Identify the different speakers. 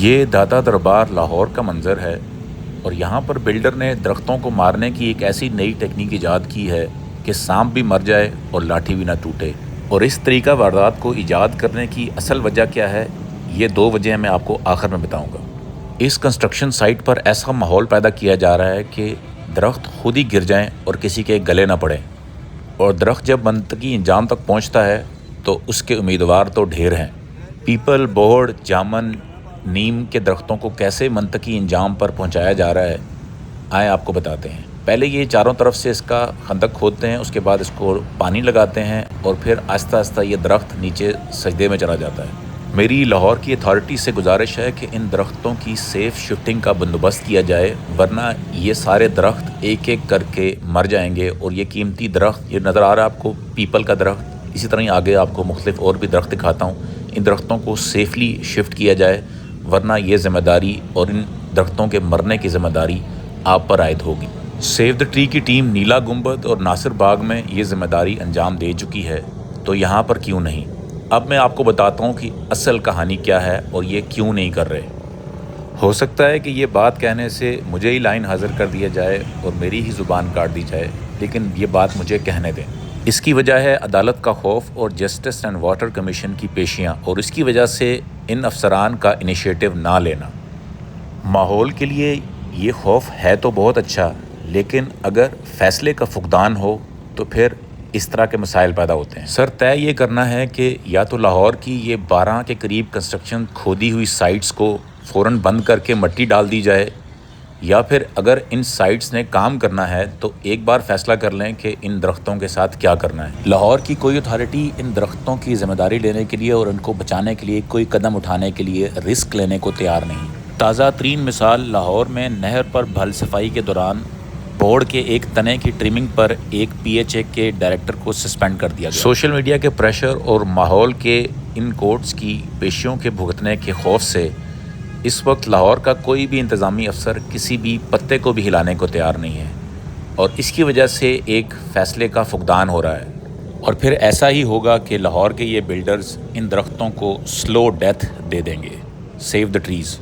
Speaker 1: یہ دادا دربار لاہور کا منظر ہے اور یہاں پر بلڈر نے درختوں کو مارنے کی ایک ایسی نئی ٹیکنیک ایجاد کی ہے کہ سانپ بھی مر جائے اور لاٹھی بھی نہ ٹوٹے۔ اور اس طریقہ واردات کو ایجاد کرنے کی اصل وجہ کیا ہے، یہ دو وجہیں میں آپ کو آخر میں بتاؤں گا۔ اس کنسٹرکشن سائٹ پر ایسا ماحول پیدا کیا جا رہا ہے کہ درخت خود ہی گر جائیں اور کسی کے گلے نہ پڑیں، اور درخت جب منطقی انجام تک پہنچتا ہے تو اس کے امیدوار تو ڈھیر ہیں۔ پیپل، بوہڑ، جامن، نیم کے درختوں کو کیسے منطقی انجام پر پہنچایا جا رہا ہے، آئیں آپ کو بتاتے ہیں۔ پہلے یہ چاروں طرف سے اس کا خندق کھودتے ہیں، اس کے بعد اس کو پانی لگاتے ہیں اور پھر آہستہ آہستہ یہ درخت نیچے سجدے میں چلا جاتا ہے۔ میری لاہور کی اتھارٹی سے گزارش ہے کہ ان درختوں کی سیف شفٹنگ کا بندوبست کیا جائے، ورنہ یہ سارے درخت ایک ایک کر کے مر جائیں گے۔ اور یہ قیمتی درخت، یہ نظر آ رہا ہے آپ کو پیپل کا درخت، اسی طرح ہی آگے آپ کو مختلف اور بھی درخت دکھاتا ہوں، ان درختوں کو سیفلی شفٹ کیا جائے، ورنہ یہ ذمہ داری اور ان درختوں کے مرنے کی ذمہ داری آپ پر عائد ہوگی۔ سیو دی ٹری کی ٹیم نیلا گنبد اور ناصر باغ میں یہ ذمہ داری انجام دے چکی ہے، تو یہاں پر کیوں نہیں؟ اب میں آپ کو بتاتا ہوں کہ اصل کہانی کیا ہے اور یہ کیوں نہیں کر رہے۔ ہو سکتا ہے کہ یہ بات کہنے سے مجھے ہی لائن حاضر کر دیا جائے اور میری ہی زبان کاٹ دی جائے، لیکن یہ بات مجھے کہنے دیں۔ اس کی وجہ ہے عدالت کا خوف اور جسٹس اینڈ واٹر کمیشن کی پیشیاں، اور اس کی وجہ سے ان افسران کا انیشیٹو نہ لینا۔ ماحول کے لیے یہ خوف ہے تو بہت اچھا، لیکن اگر فیصلے کا فقدان ہو تو پھر اس طرح کے مسائل پیدا ہوتے ہیں۔ سر، طے یہ کرنا ہے کہ یا تو لاہور کی یہ 12 کے قریب کنسٹرکشن کھودی ہوئی سائٹس کو فوراً بند کر کے مٹی ڈال دی جائے، یا پھر اگر ان سائٹس نے کام کرنا ہے تو ایک بار فیصلہ کر لیں کہ ان درختوں کے ساتھ کیا کرنا ہے۔ لاہور کی کوئی اتھارٹی ان درختوں کی ذمہ داری لینے کے لیے اور ان کو بچانے کے لیے کوئی قدم اٹھانے کے لیے رسک لینے کو تیار نہیں۔ تازہ ترین مثال لاہور میں نہر پر بھل صفائی کے دوران بوڑ کے ایک تنے کی ٹرمنگ پر ایک پی ایچ اے کے ڈائریکٹر کو سسپینڈ کر دیا گیا۔ سوشل میڈیا کے پریشر اور ماحول کے ان کورٹس کی پیشیوں کے بھگتنے کے خوف سے اس وقت لاہور کا کوئی بھی انتظامی افسر کسی بھی پتے کو بھی ہلانے کو تیار نہیں ہے، اور اس کی وجہ سے ایک فیصلے کا فقدان ہو رہا ہے، اور پھر ایسا ہی ہوگا کہ لاہور کے یہ بلڈرز ان درختوں کو سلو ڈیتھ دے دیں گے۔ Save the trees.